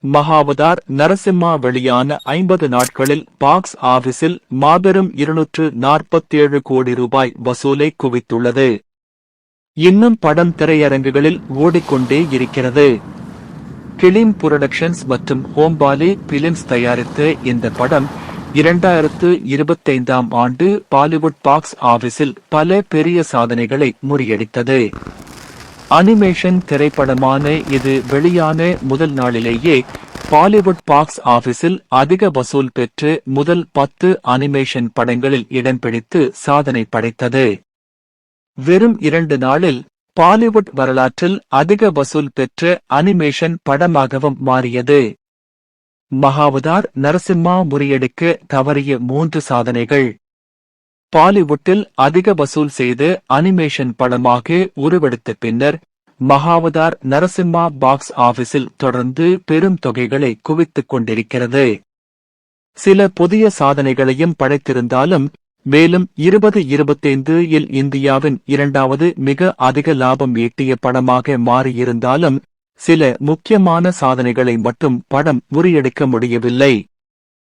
மகாவதார் நரசிம்மா வெளியான 50 நாட்களில் பாக்ஸ் ஆபீஸில் மாபெரும் 247 கோடி ரூபாய் வசூலை குவித்துள்ளது. இன்னும் படம் திரையரங்குகளில் ஓடிக்கொண்டே இருக்கிறது. கிளிம் புரொடக்ஷன்ஸ் மற்றும் ஹோம்பாலி பிலிம்ஸ் தயாரித்த இந்த படம் 2025ஆம் ஆண்டு பாலிவுட் பாக்ஸ் ஆபீஸில் பல பெரிய சாதனைகளை முறியடித்தது. அனிமேஷன் திரைப்படமான இது வெளியான முதல் நாளிலேயே பாலிவுட் பாக்ஸ் ஆபீஸில் அதிக வசூல் பெற்று முதல் 10 அனிமேஷன் படங்களில் இடம் பிடித்து சாதனை படைத்தது. வெறும் 2 நாளில் பாலிவுட் வரலாற்றில் அதிக வசூல் பெற்ற அனிமேஷன் படமாகவும் மாறியது. மகாவதார் நரசிம்மா முறியடிக்க தவறிய 3 சாதனைகள். பாலிவுட்டில் அதிக வசூல் செய்து அனிமேஷன் படமாக உருவெடுத்த பின்னர் மகாவதார் நரசிம்மா பாக்ஸ் ஆபீஸில் தொடர்ந்து பெரும் தொகைகளை குவித்துக் கொண்டிருக்கிறது. சில புதிய சாதனைகளையும் படைத்திருந்தாலும் மேலும் 2025இல் இந்தியாவின் 2வது மிக அதிக லாபம் ஈட்டிய படமாக மாறியிருந்தாலும் சில முக்கியமான சாதனைகளை மட்டும் படம் முறியடிக்க முடியவில்லை.